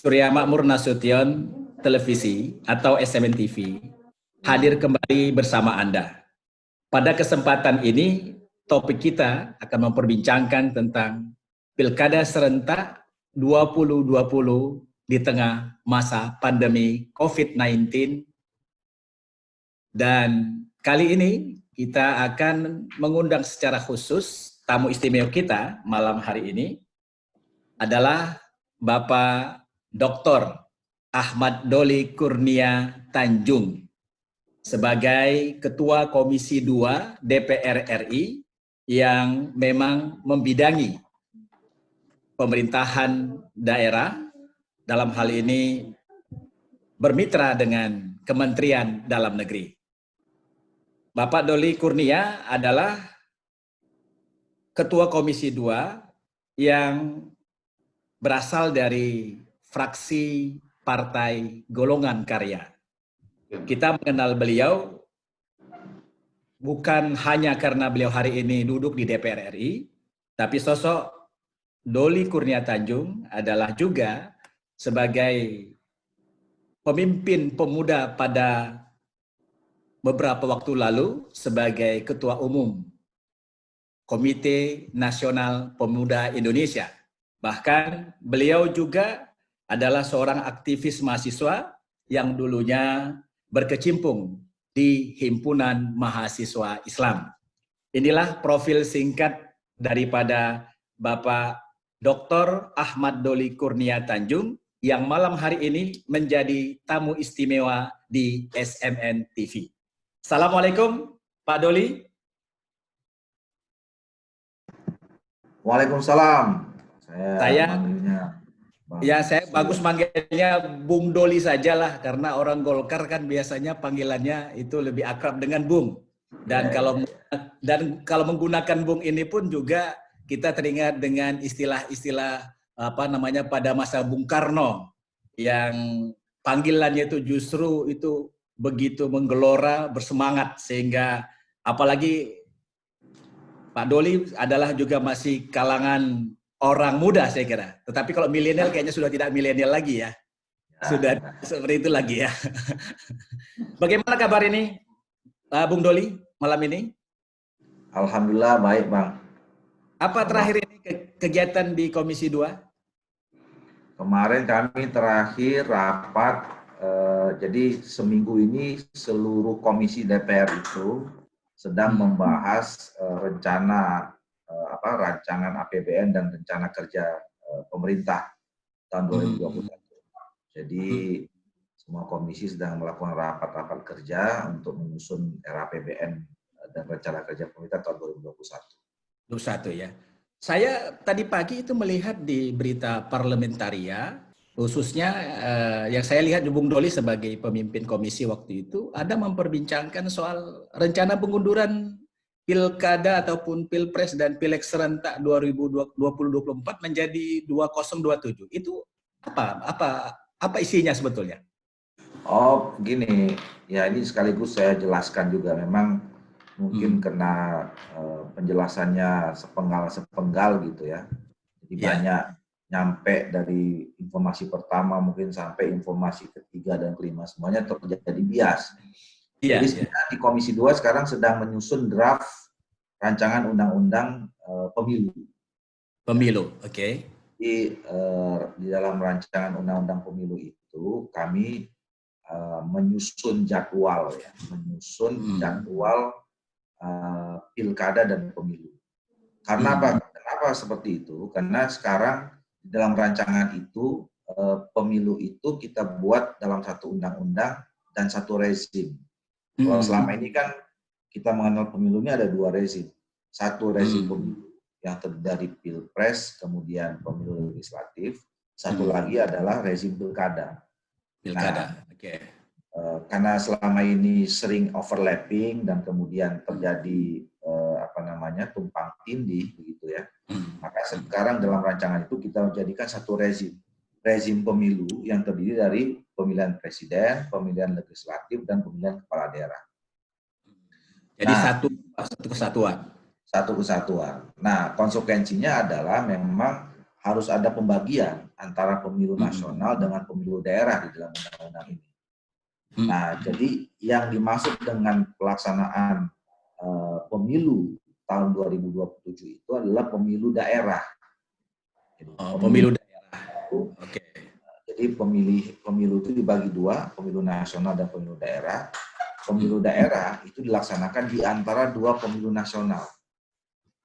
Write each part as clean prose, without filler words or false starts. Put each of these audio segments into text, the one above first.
Surya Makmur Nasution Televisi atau SMN TV hadir kembali bersama Anda. Pada kesempatan ini, topik kita akan memperbincangkan tentang Pilkada Serentak 2020 di tengah masa pandemi COVID-19. Dan kali ini kita akan mengundang secara khusus tamu istimewa kita malam hari ini adalah Bapak Dr. Ahmad Doli Kurnia Tanjung sebagai Ketua Komisi 2 DPR RI yang memang membidangi pemerintahan daerah, dalam hal ini bermitra dengan Kementerian Dalam Negeri. Bapak Doli Kurnia adalah Ketua Komisi 2 yang berasal dari fraksi Partai Golongan Karya. Kita mengenal beliau bukan hanya karena beliau hari ini duduk di DPR RI, tapi sosok Doli Kurnia Tanjung adalah juga sebagai pemimpin pemuda pada beberapa waktu lalu sebagai Ketua Umum Komite Nasional Pemuda Indonesia. Bahkan beliau juga adalah seorang aktivis mahasiswa yang dulunya berkecimpung di Himpunan Mahasiswa Islam. Inilah profil singkat daripada Bapak Dr. Ahmad Doli Kurnia Tanjung yang malam hari ini menjadi tamu istimewa di SMN TV. Assalamualaikum Pak Doli. Waalaikumsalam. Saya bagus manggilnya Bung Doli sajalah, karena orang Golkar kan biasanya panggilannya itu lebih akrab dengan Bung. Dan kalau menggunakan Bung ini pun juga kita teringat dengan istilah-istilah pada masa Bung Karno yang panggilannya itu justru itu begitu menggelora, bersemangat, sehingga apalagi Pak Doli adalah juga masih kalangan orang muda saya kira. Tetapi kalau milenial kayaknya sudah tidak milenial lagi ya. Sudah seperti itu lagi ya. Bagaimana kabar ini Bung Doli malam ini? Alhamdulillah baik Bang. Apa terakhir ini kegiatan di Komisi 2? Kemarin kami terakhir rapat, jadi seminggu ini seluruh komisi DPR itu sedang membahas rancangan APBN dan rencana kerja pemerintah tahun 2021. Jadi semua komisi sedang melakukan rapat-rapat kerja untuk menyusun RAPBN dan rencana kerja pemerintah tahun 2021. 2021 ya. Saya tadi pagi itu melihat di berita Parlamentaria, khususnya yang saya lihat Bung Doli sebagai pemimpin komisi waktu itu, ada memperbincangkan soal rencana pengunduran Pilkada ataupun Pilpres dan Pileg serentak 2024 menjadi 2027. Itu apa isinya sebetulnya? Oh, gini. Ya, ini sekaligus saya jelaskan juga. Memang mungkin karena penjelasannya sepenggal gitu ya. Jadi banyak nyampe dari informasi pertama mungkin sampai informasi ketiga dan kelima, semuanya terjadi bias. Jadi sebenarnya di Komisi 2 sekarang sedang menyusun draft rancangan undang-undang pemilu. Pemilu, oke. Di dalam rancangan undang-undang pemilu itu kami menyusun jadwal ya, jadwal pilkada dan pemilu. Karena apa? Kenapa seperti itu? Karena sekarang dalam rancangan itu pemilu itu kita buat dalam satu undang-undang dan satu rezim. Kalau selama ini kan kita mengenal pemilunya ada dua rezim. Satu rezim pemilu yang terdiri dari pilpres, kemudian pemilu legislatif. Satu lagi adalah rezim pilkada. Karena selama ini sering overlapping dan kemudian terjadi tumpang tindih begitu ya. Maka sekarang dalam rancangan itu kita menjadikan satu rezim pemilu yang terdiri dari pemilihan presiden, pemilihan legislatif, dan pemilihan kepala daerah. Jadi satu kesatuan. Satu kesatuan. Nah, konsekuensinya adalah memang harus ada pembagian antara pemilu nasional dengan pemilu daerah di dalam undang-undang ini. Nah, jadi yang dimaksud dengan pelaksanaan pemilu tahun 2027 itu adalah pemilu daerah. Jadi, pemilu daerah. Oke. Jadi pemilu itu dibagi dua, pemilu nasional dan pemilu daerah. Pemilu daerah itu dilaksanakan di antara dua pemilu nasional.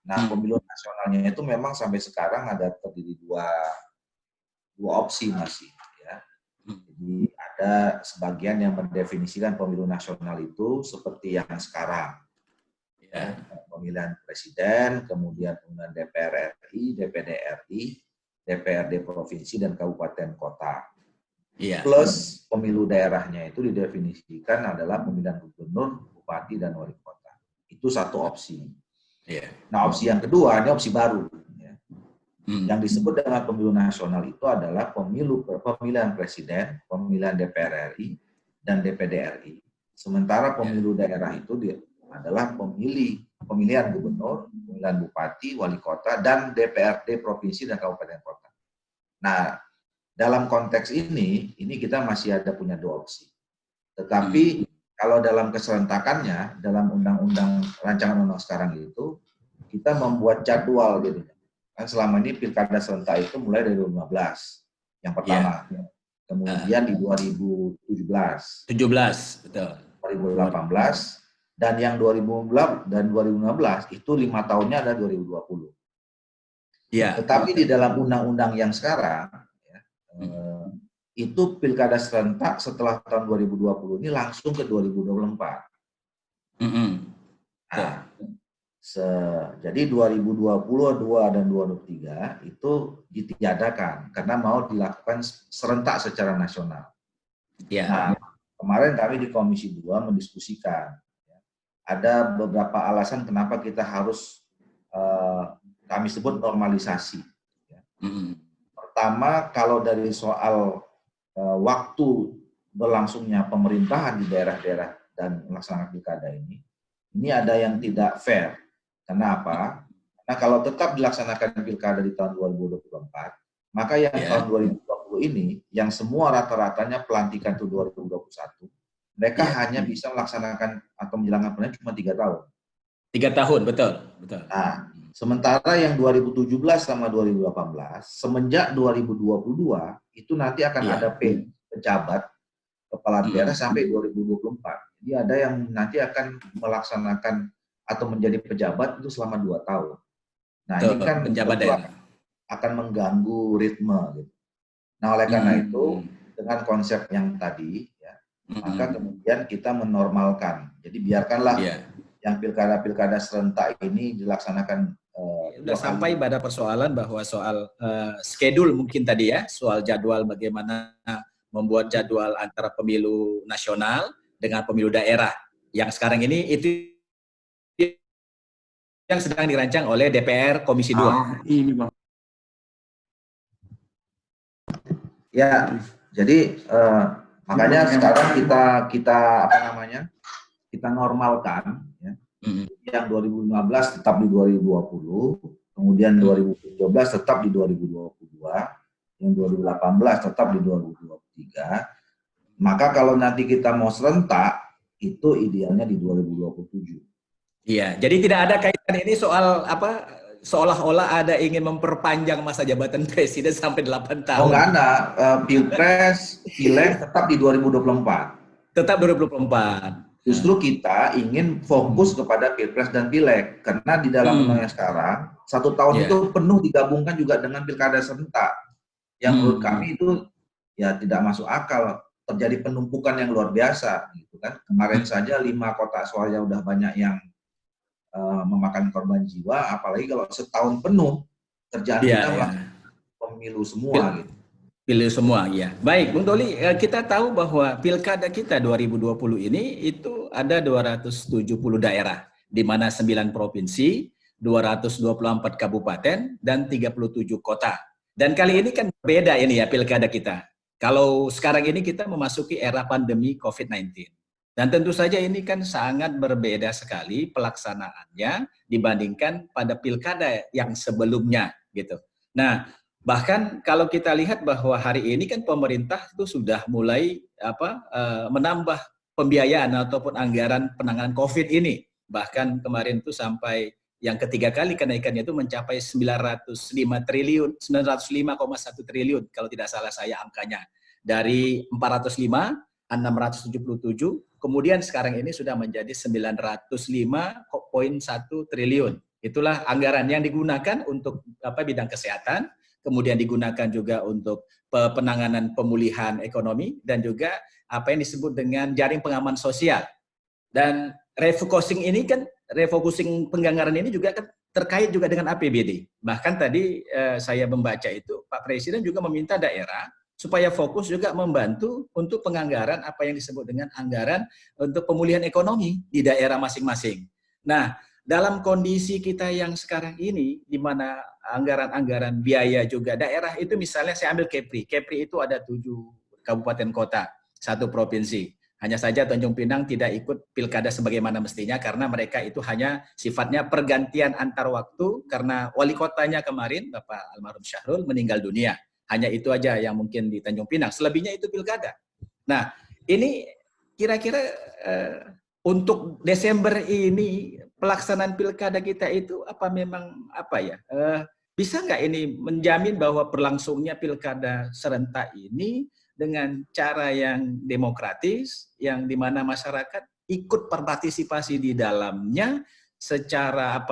Nah, pemilu nasionalnya itu memang sampai sekarang ada terdiri dua opsi masih. Ya. Jadi ada sebagian yang mendefinisikan pemilu nasional itu seperti yang sekarang. Ya, pemilihan presiden, kemudian pemilihan DPR RI, DPD RI, DPRD provinsi dan kabupaten kota. Plus pemilu daerahnya itu didefinisikan adalah pemilihan gubernur, bupati, dan wali kota. Itu satu opsi. Nah, opsi yang kedua, ini opsi baru. Ya. Yang disebut dengan pemilu nasional itu adalah pemilihan presiden, pemilihan DPR RI, dan DPD RI. Sementara pemilu daerah itu adalah pemilihan gubernur, pemilihan bupati, wali kota, dan DPRD provinsi dan kabupaten kota. Nah, dalam konteks ini kita masih ada punya dua opsi. Tetapi kalau dalam keserentakannya, dalam undang-undang rancangan undang sekarang itu, kita membuat jadwal gitu. Kan selama ini pilkada serentak itu mulai dari 2015, yang pertama. Kemudian di 2017. 17, betul. 2018. Dan yang 2016 itu 5 tahunnya ada 2020. Tetapi di dalam undang-undang yang sekarang, itu pilkada serentak setelah tahun 2020 ini langsung ke 2024. Nah, jadi 2022 dan 2023 itu ditiadakan karena mau dilakukan serentak secara nasional. Nah, kemarin kami di Komisi 2 mendiskusikan, ada beberapa alasan kenapa kita harus kami sebut normalisasi. Pertama, kalau dari soal waktu berlangsungnya pemerintahan di daerah-daerah dan melaksanakan pilkada ini ada yang tidak fair. Kenapa? Karena kalau tetap dilaksanakan pilkada di tahun 2024, maka yang tahun 2020 ini, yang semua rata-ratanya pelantikan itu 2021, mereka hanya bisa melaksanakan atau menjalankan pemilihan cuma 3 tahun. 3 tahun, betul. Nah, sementara yang 2017 sama 2018, semenjak 2022, itu nanti akan ada pejabat kepala daerah sampai 2024. Jadi ada yang nanti akan melaksanakan atau menjadi pejabat itu selama 2 tahun. Nah, ini kan penjabat akan mengganggu ritme. Gitu. Nah, oleh karena itu, dengan konsep yang tadi, ya, maka kemudian kita menormalkan. Jadi biarkanlah yang pilkada-pilkada serentak ini dilaksanakan. Sudah sampai pada persoalan bahwa soal schedule mungkin tadi ya, soal jadwal bagaimana membuat jadwal antara pemilu nasional dengan pemilu daerah. Yang sekarang ini itu yang sedang dirancang oleh DPR Komisi 2. Ini Bang. Ya, jadi makanya sekarang kita apa namanya? Kita normalkan ya. Yang 2015 tetap di 2020, kemudian 2017 tetap di 2022, yang 2018 tetap di 2023. Maka kalau nanti kita mau serentak, itu idealnya di 2027. Iya, jadi tidak ada kaitan ini soal apa, seolah-olah ada ingin memperpanjang masa jabatan presiden sampai 8 tahun. Oh, enggak ada. Pilpres, pileg tetap di 2024. Tetap 2024. Justru kita ingin fokus kepada pilpres dan pileg karena di dalam undang yang sekarang 1 tahun itu penuh digabungkan juga dengan pilkada serentak yang menurut kami itu ya tidak masuk akal, terjadi penumpukan yang luar biasa gitu kan. Kemarin saja 5 kotak suara udah banyak yang memakan korban jiwa, apalagi kalau setahun penuh kerjaan kita melakukan pemilu semua gitu. Pilih semua, ya. Baik, Bung Doli, kita tahu bahwa pilkada kita 2020 ini itu ada 270 daerah, di mana 9 provinsi, 224 kabupaten, dan 37 kota. Dan kali ini kan berbeda ini ya pilkada kita. Kalau sekarang ini kita memasuki era pandemi COVID-19. Dan tentu saja ini kan sangat berbeda sekali pelaksanaannya dibandingkan pada pilkada yang sebelumnya, gitu. Nah, Bahkan kalau kita lihat bahwa hari ini kan pemerintah itu sudah mulai menambah pembiayaan ataupun anggaran penanganan COVID ini. Bahkan kemarin itu sampai yang ketiga kali kenaikannya itu mencapai 905 triliun, 905,1 triliun kalau tidak salah saya angkanya. Dari 405, 677, kemudian sekarang ini sudah menjadi 905,1 triliun. Itulah anggaran yang digunakan untuk bidang kesehatan, kemudian digunakan juga untuk penanganan pemulihan ekonomi dan juga apa yang disebut dengan jaring pengaman sosial. Dan refocusing penganggaran ini juga kan terkait juga dengan APBD. Bahkan tadi saya membaca itu Pak Presiden juga meminta daerah supaya fokus juga membantu untuk penganggaran apa yang disebut dengan anggaran untuk pemulihan ekonomi di daerah masing-masing. Nah, dalam kondisi kita yang sekarang ini, di mana anggaran-anggaran biaya juga daerah itu misalnya saya ambil Kepri. Kepri itu ada 7 kabupaten kota, 1 provinsi. Hanya saja Tanjung Pinang tidak ikut pilkada sebagaimana mestinya karena mereka itu hanya sifatnya pergantian antar waktu karena wali kotanya kemarin, Bapak Almarhum Syahrul, meninggal dunia. Hanya itu aja yang mungkin di Tanjung Pinang. Selebihnya itu pilkada. Nah, ini kira-kira untuk Desember ini pelaksanaan pilkada kita itu bisa nggak ini menjamin bahwa berlangsungnya pilkada serentak ini dengan cara yang demokratis, yang dimana masyarakat ikut berpartisipasi di dalamnya secara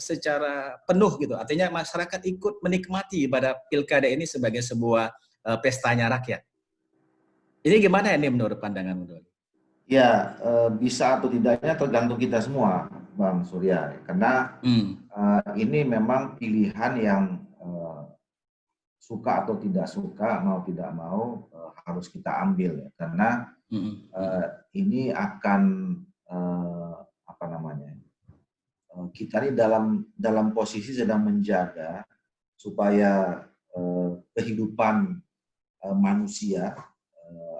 secara penuh gitu. Artinya masyarakat ikut menikmati pada pilkada ini sebagai sebuah pestanya rakyat. Ini gimana ini menurut pandangan Doli? Ya, bisa atau tidaknya tergantung kita semua, Bang Surya. Karena ini memang pilihan yang suka atau tidak suka, mau tidak mau harus kita ambil ya. Karena ini akan kita ini dalam posisi sedang menjaga supaya kehidupan manusia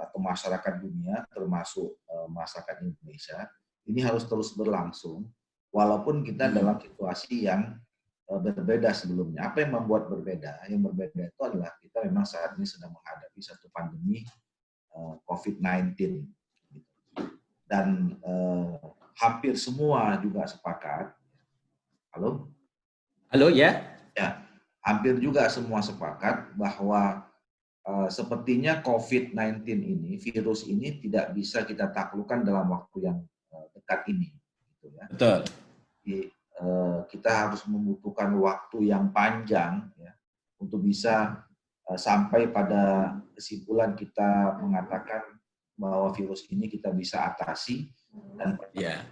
atau masyarakat dunia, termasuk masyarakat Indonesia, ini harus terus berlangsung, walaupun kita dalam situasi yang berbeda sebelumnya. Apa yang membuat berbeda? Yang berbeda itu adalah kita memang saat ini sedang menghadapi satu pandemi COVID-19. Dan hampir semua juga sepakat. Halo? Halo, ya? Ya, hampir juga semua sepakat bahwa sepertinya COVID-19 ini, virus ini tidak bisa kita taklukkan dalam waktu yang dekat ini. Gitu ya. Betul. Jadi, kita harus membutuhkan waktu yang panjang ya, untuk bisa sampai pada kesimpulan kita mengatakan bahwa virus ini kita bisa atasi dan berakhir.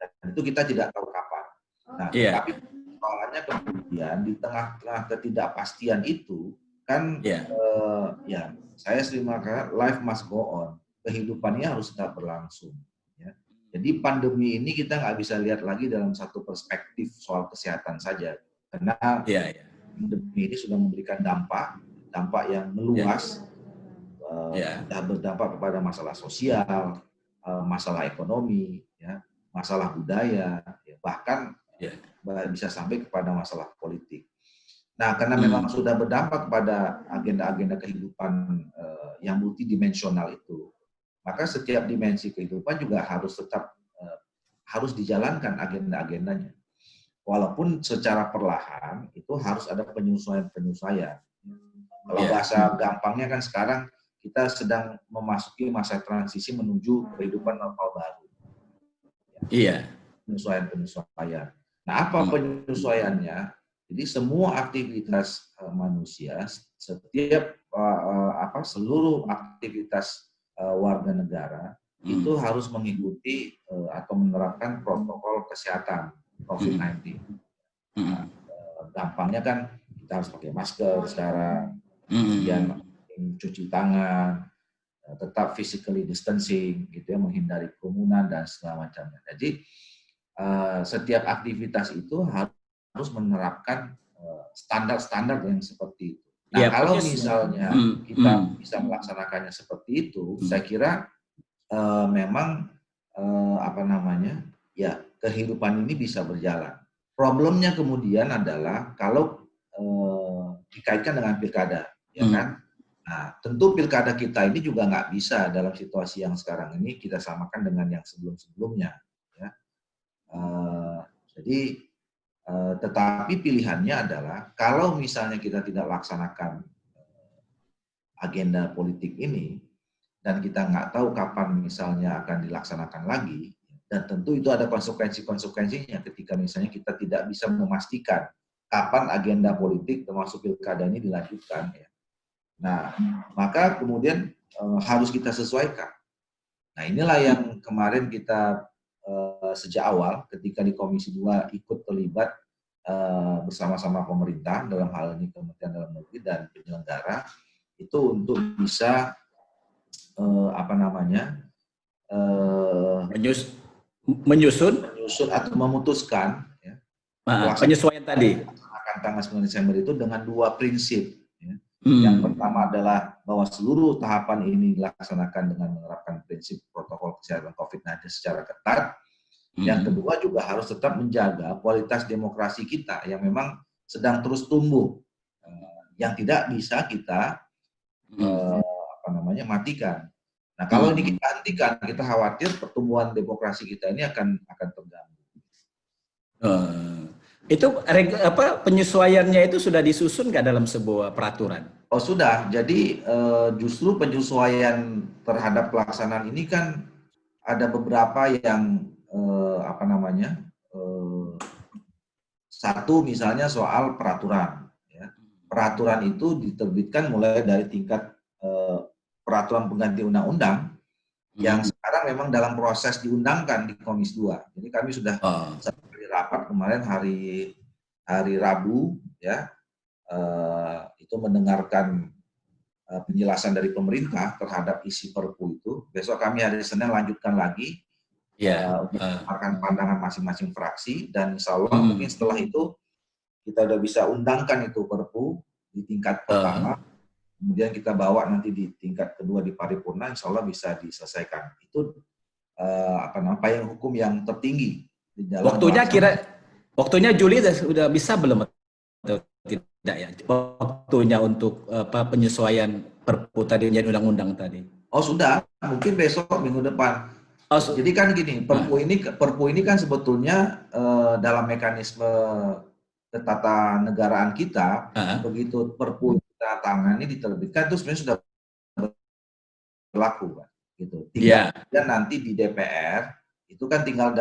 Dan itu kita tidak tahu kapan. Nah, tapi soalnya kemudian di tengah-tengah ketidakpastian itu kan saya sering mengatakan life must go on, kehidupannya harus tetap berlangsung ya. Jadi pandemi ini kita nggak bisa lihat lagi dalam satu perspektif soal kesehatan saja, karena pandemi ini sudah memberikan dampak yang meluas, sudah berdampak kepada masalah sosial, masalah ekonomi ya, masalah budaya ya, bahkan bisa sampai kepada masalah politik. Nah, karena memang sudah berdampak pada agenda-agenda kehidupan yang multidimensional itu, maka setiap dimensi kehidupan juga harus dijalankan agenda-agendanya. Walaupun secara perlahan itu harus ada penyesuaian-penyesuaian. Kalau bahasa gampangnya kan sekarang kita sedang memasuki masa transisi menuju kehidupan normal baru. Penyesuaian-penyesuaian. Nah, apa penyesuaiannya? Jadi semua aktivitas manusia, seluruh aktivitas warga negara itu harus mengikuti atau menerapkan protokol kesehatan COVID-19. Nah, gampangnya kan kita harus pakai masker sekarang, kemudian cuci tangan, tetap physically distancing, gitu ya, menghindari kerumunan dan segala macamnya. Jadi setiap aktivitas itu harus menerapkan standar-standar yang seperti itu. Nah, kalau misalnya kita bisa melaksanakannya seperti itu, saya kira memang kehidupan ini bisa berjalan. Problemnya kemudian adalah kalau dikaitkan dengan pilkada, ya kan? Nah, tentu pilkada kita ini juga nggak bisa dalam situasi yang sekarang ini kita samakan dengan yang sebelum-sebelumnya, ya. Jadi, tetapi pilihannya adalah kalau misalnya kita tidak laksanakan agenda politik ini dan kita nggak tahu kapan misalnya akan dilaksanakan lagi, dan tentu itu ada konsekuensi-konsekuensinya ketika misalnya kita tidak bisa memastikan kapan agenda politik termasuk pilkada ini dilanjutkan, ya. Nah, maka kemudian harus kita sesuaikan. Nah, inilah yang kemarin kita sejak awal ketika di Komisi 2 ikut terlibat bersama-sama pemerintah, dalam hal ini Kementerian Dalam Negeri dan penyelenggara, itu untuk bisa menyusun atau memutuskan, ya, penyesuaian tadi akan tanggal 9 Desember itu dengan 2 prinsip. Ya. Yang pertama adalah bahwa seluruh tahapan ini dilaksanakan dengan menerapkan prinsip protokol kesehatan COVID-19 secara ketat. Yang kedua juga harus tetap menjaga kualitas demokrasi kita yang memang sedang terus tumbuh, yang tidak bisa kita matikan. Nah, kalau ini kita hentikan, kita khawatir pertumbuhan demokrasi kita ini akan terganggu. Itu penyesuaiannya itu sudah disusun nggak dalam sebuah peraturan? Oh sudah, jadi justru penyesuaian terhadap pelaksanaan ini kan ada beberapa yang satu misalnya soal peraturan. Ya. Peraturan itu diterbitkan mulai dari tingkat peraturan pengganti undang-undang yang sekarang memang dalam proses diundangkan di Komisi 2. Jadi kami sudah rapat kemarin hari Rabu, ya, itu mendengarkan penjelasan dari pemerintah terhadap isi Perpu itu. Besok kami hari Senin lanjutkan lagi untuk mendengarkan pandangan masing-masing fraksi, dan insya Allah mungkin setelah itu kita udah bisa undangkan itu Perpu di tingkat pertama, kemudian kita bawa nanti di tingkat kedua di paripurna, insya Allah bisa diselesaikan. Itu payung hukum yang tertinggi. Waktunya Juli sudah bisa belum atau tidak ya? Waktunya untuk penyesuaian Perpu tadi menjadi undang-undang tadi. Oh sudah, mungkin besok minggu depan. Jadi kan gini, Perpu ini kan sebetulnya dalam mekanisme ketatanegaraan kita, begitu Perpu kita tangani diterbitkan itu sebenarnya sudah berlaku, Pak. Gitu. Tinggal nanti di DPR itu kan tinggal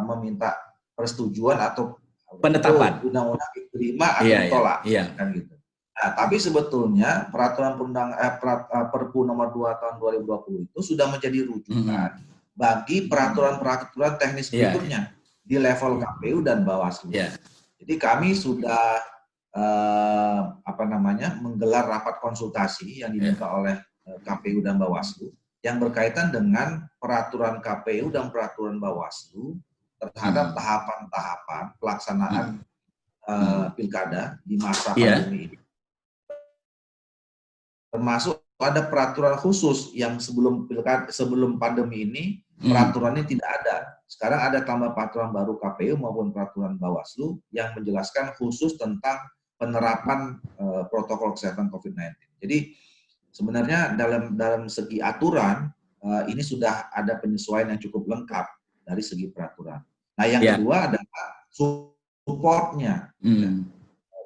meminta persetujuan atau penetapan undang-undang diterima atau ditolak, kan gitu. Nah, tapi sebetulnya peraturan Perpu nomor 2 tahun 2020 itu sudah menjadi rujukan bagi peraturan-peraturan teknis berikutnya di level KPU dan Bawaslu. Jadi kami sudah menggelar rapat konsultasi yang diminta oleh KPU dan Bawaslu yang berkaitan dengan peraturan KPU dan peraturan Bawaslu terhadap tahapan-tahapan pelaksanaan pilkada di masa pandemi ini. Termasuk ada peraturan khusus yang sebelum pandemi ini peraturannya tidak ada. Sekarang ada tambah peraturan baru KPU maupun peraturan Bawaslu yang menjelaskan khusus tentang penerapan protokol kesehatan COVID-19. Jadi sebenarnya dalam segi aturan ini sudah ada penyesuaian yang cukup lengkap dari segi peraturan. Nah, yang kedua adalah supportnya.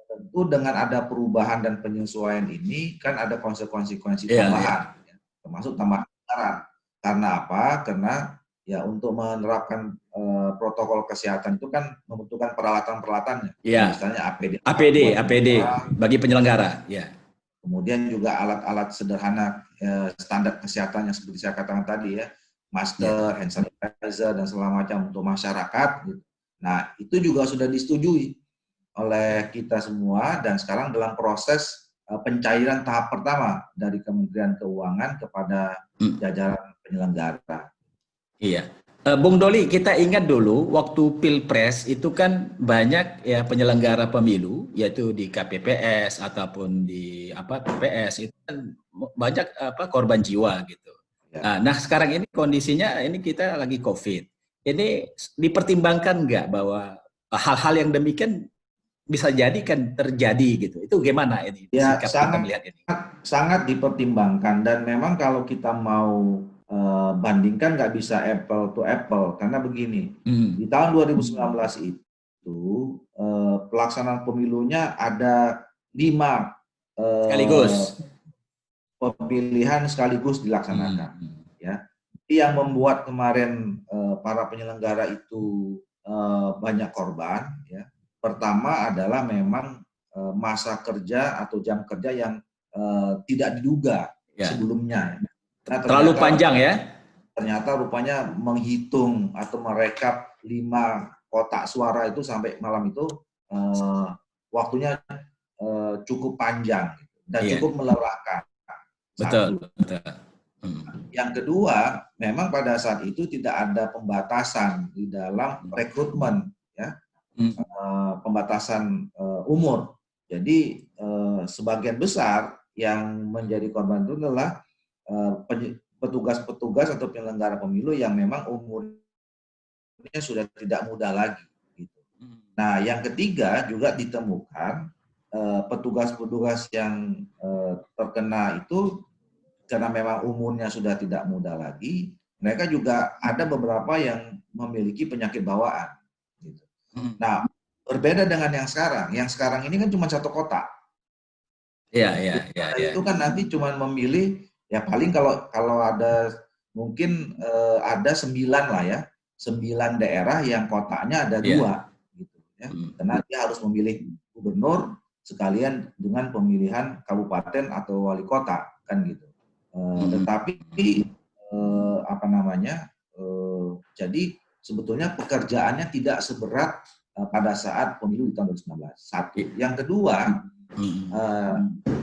Tentu dengan ada perubahan dan penyesuaian ini kan ada konsekuensi tambahan, termasuk tambahan anggaran. Karena apa? Karena ya untuk menerapkan protokol kesehatan itu kan membutuhkan peralatan-peralatannya, misalnya APD bagi penyelenggara. Kemudian juga alat-alat sederhana standar kesehatan yang seperti saya katakan tadi, ya, masker, hand sanitizer dan segala macam untuk masyarakat. Gitu. Nah, itu juga sudah disetujui oleh kita semua dan sekarang dalam proses pencairan tahap pertama dari Kementerian Keuangan kepada jajaran penyelenggara. Iya. Bung Doli, kita ingat dulu waktu Pilpres itu kan banyak ya penyelenggara pemilu, yaitu di KPPS ataupun di TPS itu kan banyak korban jiwa gitu. Nah, sekarang ini kondisinya ini kita lagi COVID. Ini dipertimbangkan nggak bahwa hal-hal yang demikian bisa jadi kan terjadi gitu. Itu gimana ini Ya, sikap kita melihat ini? sangat dipertimbangkan, dan memang kalau kita mau bandingkan nggak bisa apple to apple, karena begini, di tahun 2019 itu pelaksanaan pemilunya ada 5 Sekaligus. pemilihan sekaligus dilaksanakan. Ya, yang membuat kemarin para penyelenggara itu banyak korban. Ya, pertama adalah memang masa kerja atau jam kerja yang tidak diduga sebelumnya. Nah, terlalu panjang ya? Ternyata rupanya menghitung atau merekap 5 kotak suara itu sampai malam itu waktunya cukup panjang dan cukup melelahkan. Betul. Yang kedua, memang pada saat itu tidak ada pembatasan di dalam rekrutmen, ya, pembatasan umur. Jadi sebagian besar yang menjadi korban itu adalah petugas-petugas atau penyelenggara pemilu yang memang umurnya sudah tidak muda lagi. Gitu. Nah, yang ketiga juga ditemukan petugas-petugas yang terkena itu karena memang umurnya sudah tidak muda lagi, mereka juga ada beberapa yang memiliki penyakit bawaan. Gitu. Nah, berbeda dengan yang sekarang. Yang sekarang ini kan cuma 1 kotak. Iya. Itu kan nanti cuma memilih, ya paling kalau ada mungkin ada 9 lah ya, 9 daerah yang kotaknya ada 2. Gitu, ya. Karena dia harus memilih gubernur sekalian dengan pemilihan kabupaten atau wali kota, kan gitu. Tetapi jadi sebetulnya pekerjaannya tidak seberat pada saat pemilu di tahun 2019. Satu. Yang kedua,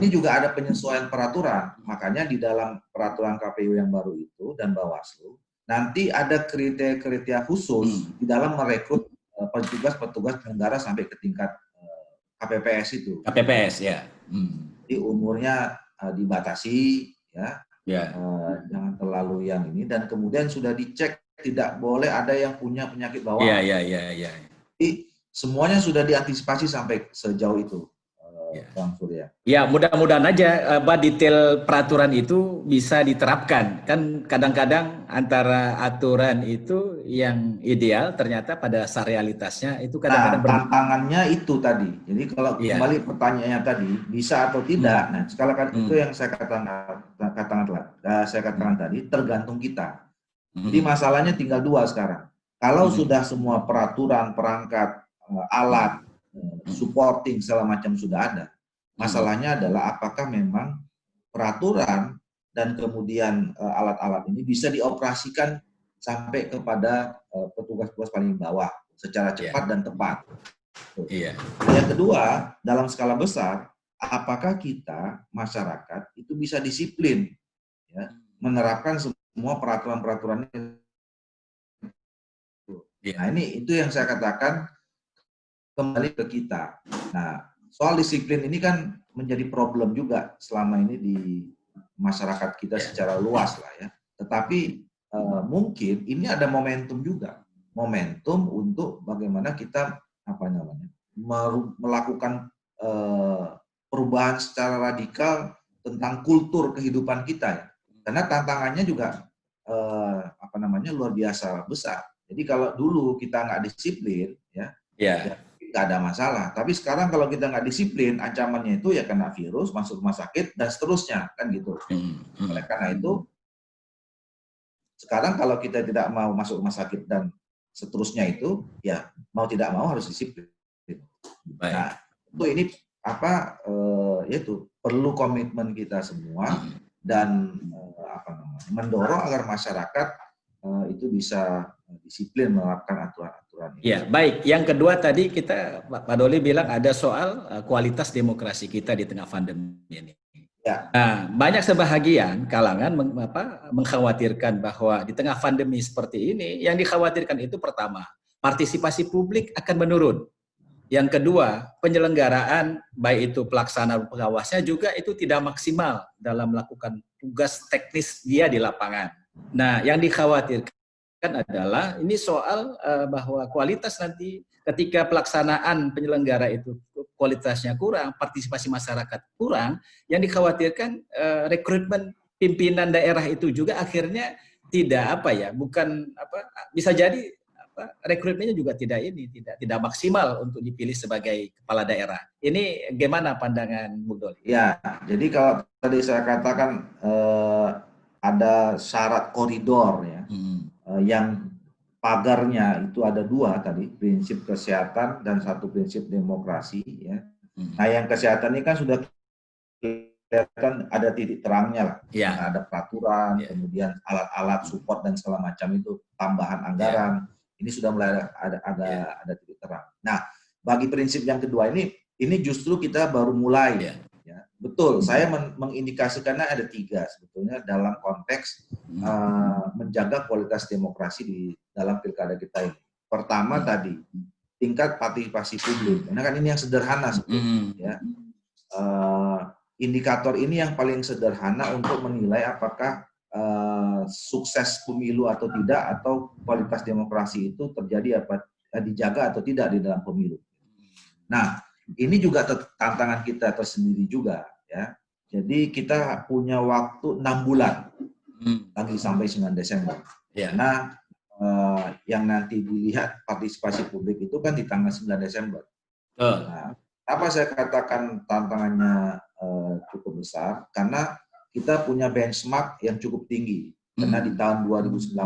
ini juga ada penyesuaian peraturan. Makanya di dalam peraturan KPU yang baru itu dan Bawaslu, nanti ada kriteria khusus di dalam merekrut petugas penyelenggara sampai ke tingkat KPPS itu. KPPS ya. Jadi umurnya dibatasi, ya, jangan terlalu yang ini, dan kemudian sudah dicek tidak boleh ada yang punya penyakit bawaan. Iya. Jadi semuanya sudah diantisipasi sampai sejauh itu, Bang Surya. Ya, mudah-mudahan aja detail peraturan itu bisa diterapkan. Kan kadang-kadang antara aturan itu yang ideal ternyata pada dasar realitasnya itu kadang-kadang tantangannya itu tadi. Jadi kalau kembali pertanyaannya tadi, bisa atau tidak, nah sekalian itu yang saya katakan tadi, tergantung kita. Jadi masalahnya tinggal 2 sekarang. Kalau sudah semua peraturan, perangkat, alat, supporting segala macam sudah ada, masalahnya adalah apakah memang peraturan dan kemudian alat-alat ini bisa dioperasikan sampai kepada petugas-petugas paling bawah secara cepat dan tepat. Yang kedua, dalam skala besar, apakah kita masyarakat itu bisa disiplin, ya, menerapkan semua peraturan-peraturan itu. Nah, itu yang saya katakan kembali ke kita. Nah, soal disiplin ini kan menjadi problem juga selama ini di masyarakat kita secara luas lah ya. Tetapi mungkin ini ada momentum juga, momentum untuk bagaimana kita melakukan perubahan secara radikal tentang kultur kehidupan kita ya. Karena tantangannya juga luar biasa besar. Jadi kalau dulu kita nggak disiplin ya nggak ada masalah. Tapi sekarang kalau kita nggak disiplin, ancamannya itu ya kena virus, masuk rumah sakit, dan seterusnya, kan gitu. Oleh karena itu, sekarang kalau kita tidak mau masuk rumah sakit dan seterusnya itu, ya mau tidak mau harus disiplin. Nah, ini yaitu perlu komitmen kita semua dan mendorong agar masyarakat itu bisa disiplin menerapkan aturan-aturan ini. Ya, baik. Yang kedua tadi Pak Doli bilang ada soal kualitas demokrasi kita di tengah pandemi ini. Ya. Nah, banyak sebahagian kalangan mengkhawatirkan bahwa di tengah pandemi seperti ini, yang dikhawatirkan itu pertama, partisipasi publik akan menurun. Yang kedua, penyelenggaraan baik itu pelaksana pengawasnya juga itu tidak maksimal dalam melakukan tugas teknis dia di lapangan. Nah, yang dikhawatirkan adalah ini soal bahwa kualitas nanti ketika pelaksanaan penyelenggara itu kualitasnya kurang, partisipasi masyarakat kurang, yang dikhawatirkan rekrutmen pimpinan daerah itu juga akhirnya tidak bukan bisa jadi rekrutmennya juga tidak maksimal untuk dipilih sebagai kepala daerah. Ini gimana pandangan Bung Doli? Ya, jadi kalau tadi saya katakan ada syarat koridor ya, yang pagarnya itu ada dua tadi, prinsip kesehatan dan satu prinsip demokrasi ya. Nah, yang kesehatan ini kan sudah kelihatan ada titik terangnya lah. Ya. Ada peraturan, kemudian alat-alat support dan segala macam itu, tambahan anggaran. Ini sudah mulai ada titik terang. Nah, bagi prinsip yang kedua ini justru kita baru mulai. Ya. Betul, saya mengindikasikannya ada 3 sebetulnya dalam konteks menjaga kualitas demokrasi di dalam pilkada kita ini. Pertama tadi, tingkat partisipasi publik. Karena kan ini yang sederhana sebetulnya. Ya. Indikator ini yang paling sederhana untuk menilai apakah sukses pemilu atau tidak, atau kualitas demokrasi itu terjadi dijaga atau tidak di dalam pemilu. Nah, ini juga tantangan kita tersendiri juga ya. Jadi kita punya waktu 6 bulan lagi sampai 9 Desember. Karena yang nanti dilihat partisipasi publik itu kan di tanggal 9 Desember. Nah, apa saya katakan tantangannya cukup besar? Karena kita punya benchmark yang cukup tinggi. Karena di tahun 2019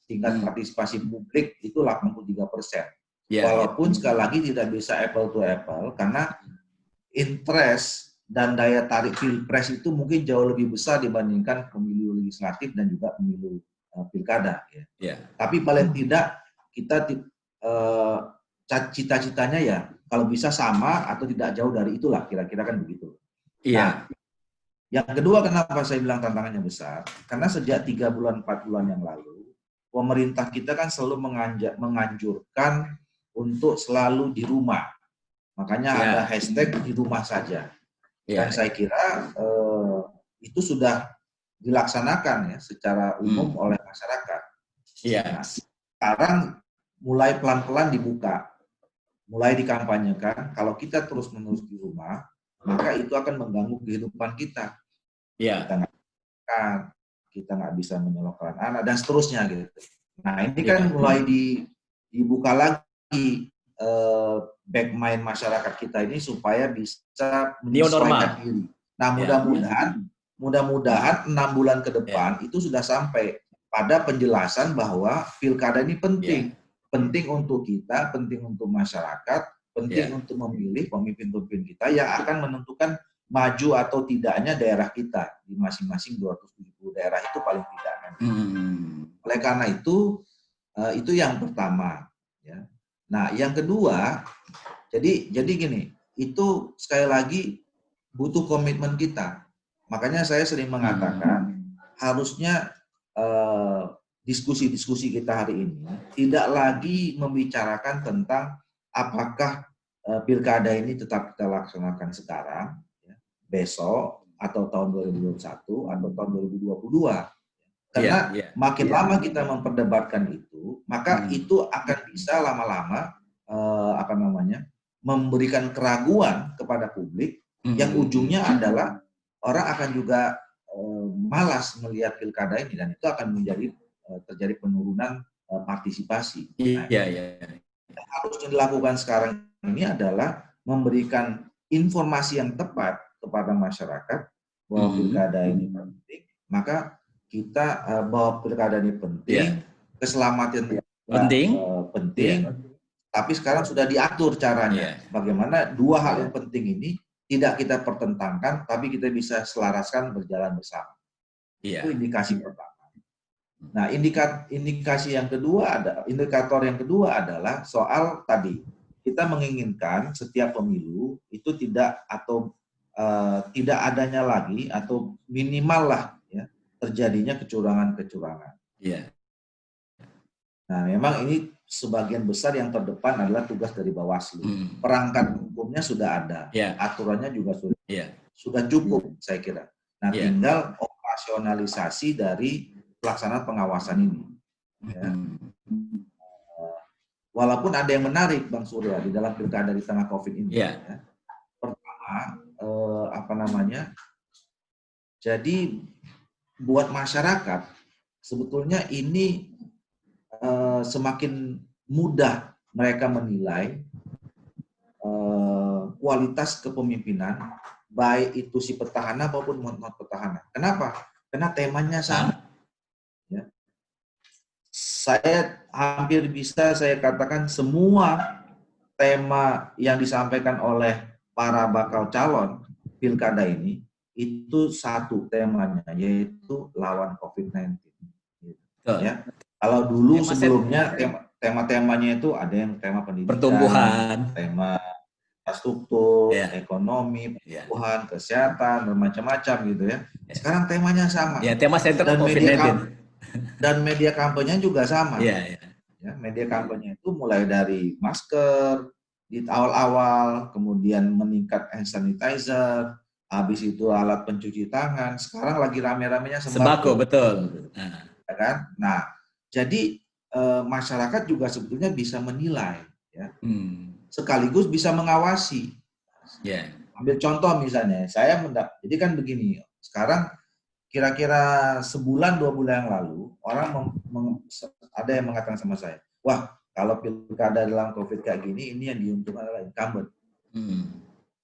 tingkat partisipasi publik itu 83%. Walaupun sekali lagi tidak bisa apple to apple, karena interest dan daya tarik pilpres itu mungkin jauh lebih besar dibandingkan pemilu legislatif dan juga pemilu pilkada. Tapi paling tidak kita cita-citanya ya kalau bisa sama atau tidak jauh dari itulah, kira-kira kan begitu. Nah, yang kedua kenapa saya bilang tantangannya besar? Karena sejak 3 bulan 4 bulan yang lalu, pemerintah kita kan selalu menganjurkan untuk selalu di rumah. Makanya ada hashtag di rumah saja. Dan saya kira itu sudah dilaksanakan ya secara umum oleh masyarakat. Nah, sekarang mulai pelan-pelan dibuka, mulai dikampanyekan. Kalau kita terus-menerus di rumah, maka itu akan mengganggu kehidupan kita. Kita nggak bisa menyelokkan anak dan seterusnya gitu. Nah, ini kan mulai dibuka lagi back mind masyarakat kita ini supaya bisa menyesuaikan diri. Nah, mudah-mudahan 6 bulan ke depan itu sudah sampai pada penjelasan bahwa pilkada ini penting. Penting untuk kita, penting untuk masyarakat, penting untuk memilih pemimpin-pemimpin kita yang akan menentukan maju atau tidaknya daerah kita di masing-masing 270 daerah itu paling tidak. Oleh karena itu yang pertama. Ya. Nah, yang kedua, jadi gini, itu sekali lagi butuh komitmen kita. Makanya saya sering mengatakan harusnya diskusi-diskusi kita hari ini tidak lagi membicarakan tentang apakah pilkada ini tetap kita laksanakan sekarang, ya, besok, atau tahun 2021, atau tahun 2022. Karena makin lama kita memperdebatkan itu, maka itu akan bisa lama-lama memberikan keraguan kepada publik, yang ujungnya adalah orang akan juga malas melihat pilkada ini, dan itu akan terjadi penurunan partisipasi. Yang harus dilakukan sekarang ini adalah memberikan informasi yang tepat kepada masyarakat bahwa pilkada ini penting, maka kita bahwa pilkada ini penting, keselamatan penting, tapi sekarang sudah diatur caranya. Bagaimana 2 hal yang penting ini tidak kita pertentangkan, tapi kita bisa selaraskan berjalan bersama. Itu indikasi pertama. Nah, indikator yang kedua adalah soal tadi kita menginginkan setiap pemilu itu tidak adanya lagi atau minimal lah ya terjadinya kecurangan-kecurangan. Nah, memang ini sebagian besar yang terdepan adalah tugas dari Bawaslu. Perangkat hukumnya sudah ada, aturannya juga sudah cukup, saya kira. Nah, tinggal operasionalisasi dari pelaksanaan pengawasan ini. Ya. walaupun ada yang menarik Bang Surya di dalam pilkada di tengah COVID ini. Ya. Ya. Pertama, jadi buat masyarakat sebetulnya ini semakin mudah mereka menilai kualitas kepemimpinan, baik itu si petahana maupun non petahana. Kenapa? Karena temanya sama. Ya. Saya hampir bisa saya katakan semua tema yang disampaikan oleh para bakal calon pilkada ini itu satu temanya, yaitu lawan COVID-19. Ya. Kalau dulu sebelumnya tema-temanya itu ada yang tema pendidikan, pertumbuhan, tema infrastruktur, ekonomi, pertumbuhan, kesehatan, bermacam-macam gitu ya. Sekarang temanya sama. Ya, tema sentral COVID-19. Dan media kampanye juga sama. Ya, media kampanye itu mulai dari masker di awal-awal, kemudian meningkat hand sanitizer, habis itu alat pencuci tangan, sekarang lagi rame-ramenya sembako. Betul. Ya kan? Nah, jadi masyarakat juga sebetulnya bisa menilai, ya. Sekaligus bisa mengawasi. Ambil contoh misalnya, jadi kan begini, sekarang kira-kira sebulan 2 bulan yang lalu, orang ada yang mengatakan sama saya, wah kalau pilkada dalam COVID kayak gini, ini yang diuntungkan adalah incumbent.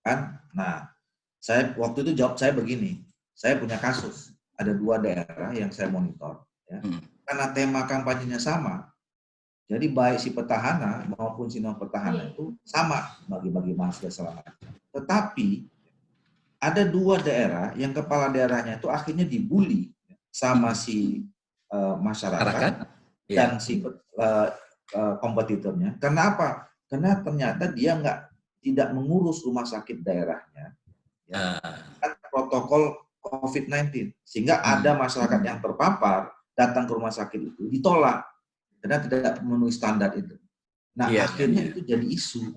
Kan? Nah, saya waktu itu jawab saya begini, saya punya kasus, ada 2 daerah yang saya monitor, ya. Karena tema kampanyenya sama, jadi baik si petahana maupun si non petahana itu sama bagi-bagi masker selama. Tetapi ada 2 daerah yang kepala daerahnya itu akhirnya dibully sama si masyarakat dan si kompetitornya. Karena apa? Karena ternyata dia tidak mengurus rumah sakit daerahnya, ya, protokol COVID-19, sehingga ada masyarakat yang terpapar datang ke rumah sakit itu ditolak karena tidak memenuhi standar itu. Nah, akhirnya itu jadi isu.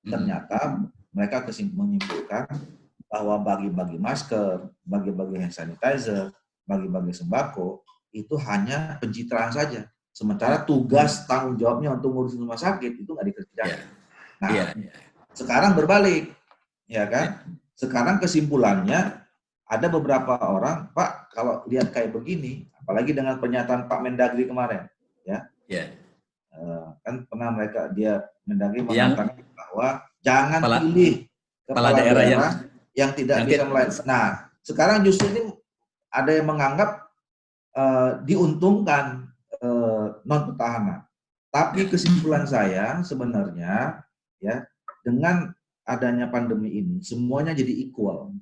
Ternyata mereka menyimpulkan bahwa bagi-bagi masker, bagi-bagi hand sanitizer, bagi-bagi sembako itu hanya pencitraan saja. Sementara tugas tanggung jawabnya untuk ngurusin rumah sakit itu nggak dikerjakan. Nah, sekarang berbalik, ya kan? Sekarang kesimpulannya ada beberapa orang, Pak, kalau lihat kayak begini, apalagi dengan pernyataan Pak Mendagri kemarin, ya, kan pernah dia Mendagri mengatakan bahwa jangan pilih kepala daerah yang tidak bisa melayani. Nah, sekarang justru ini ada yang menganggap diuntungkan non petahana. Tapi kesimpulan saya sebenarnya, ya, dengan adanya pandemi ini semuanya jadi equal.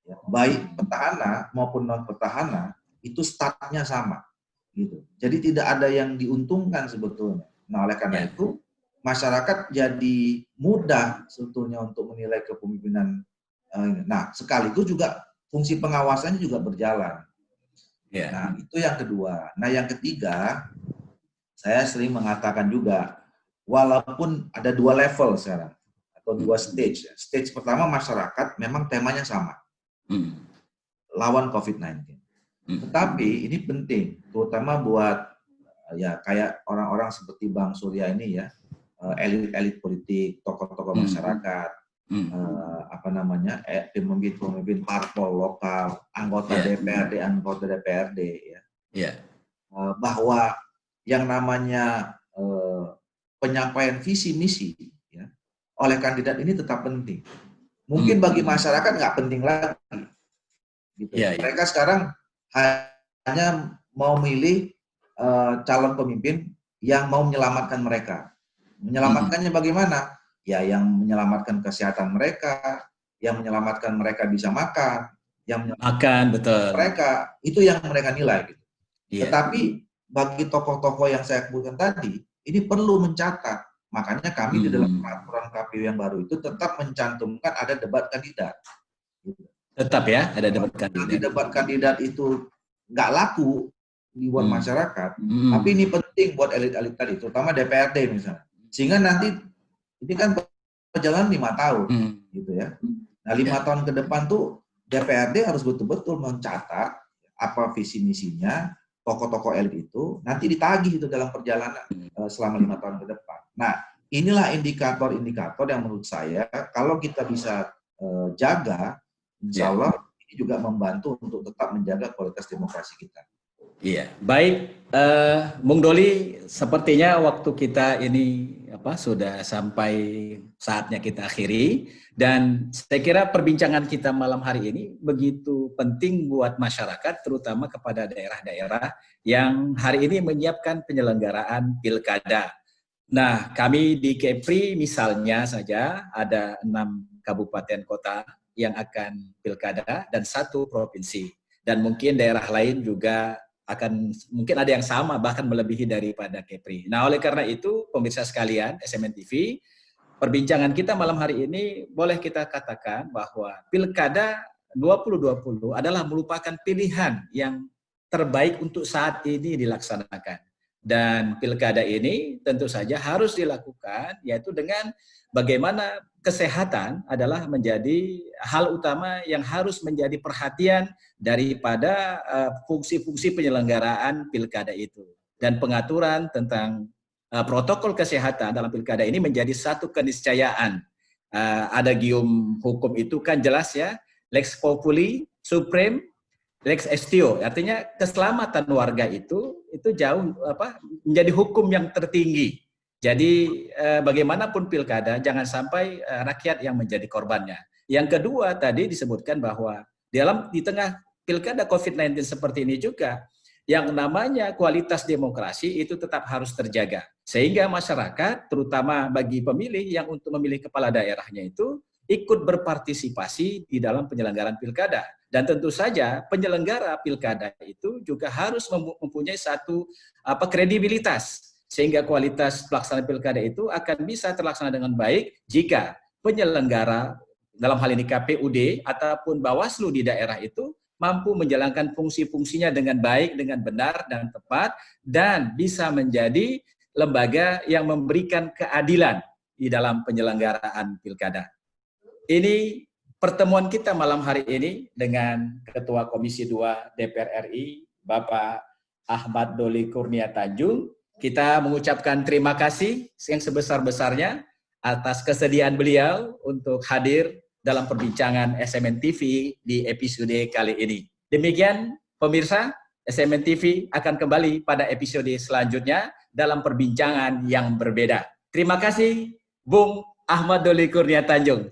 Ya, baik petahana maupun non petahana itu startnya sama, gitu. Jadi tidak ada yang diuntungkan sebetulnya. Nah, oleh karena itu masyarakat jadi mudah sebetulnya untuk menilai kepemimpinan. Nah, sekaligus juga fungsi pengawasannya juga berjalan. Nah, itu yang kedua. Nah, yang ketiga, saya sering mengatakan juga, walaupun ada 2 level sekarang atau 2 stage. Stage pertama masyarakat memang temanya sama, lawan COVID-19. Tetapi ini penting, terutama buat ya kayak orang-orang seperti Bang Surya ini, ya, elit-elit politik, tokoh-tokoh masyarakat, pemimpin parpol lokal, anggota DPRD, ya, bahwa yang namanya penyampaian visi misi, ya, oleh kandidat ini tetap penting. Mungkin bagi masyarakat nggak penting lagi, gitu. Mereka sekarang hanya mau milih calon pemimpin yang mau menyelamatkan mereka. Menyelamatkannya bagaimana? Ya, yang menyelamatkan kesehatan mereka, yang menyelamatkan mereka bisa makan, yang menyelamatkan mereka, itu yang mereka nilai, gitu. Tetapi bagi tokoh-tokoh yang saya sebutkan tadi, ini perlu mencatat. Makanya kami di dalam peraturan KPU yang baru itu tetap mencantumkan ada debat kandidat. Gitu. Tetap ya, ada debat kandidat. Nanti debat kandidat itu nggak laku buat masyarakat, tapi ini penting buat elit-elit tadi, terutama DPRD misalnya. Sehingga nanti ini kan berjalan 5 tahun, gitu ya. Nah, 5 tahun ke depan tuh DPRD harus betul-betul mencatat apa visi misinya tokoh-tokoh elit itu, nanti ditagih itu dalam perjalanan selama 5 tahun ke depan. Nah, inilah indikator-indikator yang menurut saya kalau kita bisa jaga, insya Allah ini juga membantu untuk tetap menjaga kualitas demokrasi kita. Iya, baik, Bung Doli, sepertinya waktu kita ini sudah sampai saatnya kita akhiri, dan saya kira perbincangan kita malam hari ini begitu penting buat masyarakat, terutama kepada daerah-daerah yang hari ini menyiapkan penyelenggaraan pilkada. Nah, kami di Kepri misalnya saja ada 6 kabupaten kota yang akan pilkada dan 1 provinsi, dan mungkin daerah lain juga akan mungkin ada yang sama bahkan melebihi daripada Kepri. Nah, oleh karena itu pemirsa sekalian SMN TV, perbincangan kita malam hari ini boleh kita katakan bahwa Pilkada 2020 adalah merupakan pilihan yang terbaik untuk saat ini dilaksanakan. Dan pilkada ini tentu saja harus dilakukan yaitu dengan bagaimana kesehatan adalah menjadi hal utama yang harus menjadi perhatian daripada fungsi-fungsi penyelenggaraan pilkada itu. Dan pengaturan tentang protokol kesehatan dalam pilkada ini menjadi satu keniscayaan. Ada gium hukum itu kan jelas ya, lex populi supreme lex estio, artinya keselamatan warga itu jauh menjadi hukum yang tertinggi. Jadi bagaimanapun pilkada jangan sampai rakyat yang menjadi korbannya. Yang kedua tadi disebutkan bahwa di tengah pilkada COVID-19 seperti ini juga yang namanya kualitas demokrasi itu tetap harus terjaga. Sehingga masyarakat terutama bagi pemilih yang untuk memilih kepala daerahnya itu ikut berpartisipasi di dalam penyelenggaraan pilkada. Dan tentu saja penyelenggara pilkada itu juga harus mempunyai satu kredibilitas sehingga kualitas pelaksanaan pilkada itu akan bisa terlaksana dengan baik jika penyelenggara dalam hal ini KPUD ataupun Bawaslu di daerah itu mampu menjalankan fungsi-fungsinya dengan baik, dengan benar dan tepat, dan bisa menjadi lembaga yang memberikan keadilan di dalam penyelenggaraan pilkada. Ini pertemuan kita malam hari ini dengan Ketua Komisi 2 DPR RI, Bapak Ahmad Doli Kurnia Tanjung. Kita mengucapkan terima kasih yang sebesar-besarnya atas kesediaan beliau untuk hadir dalam perbincangan SMN TV di episode kali ini. Demikian pemirsa, SMN TV akan kembali pada episode selanjutnya dalam perbincangan yang berbeda. Terima kasih Bung Ahmad Doli Kurnia Tanjung.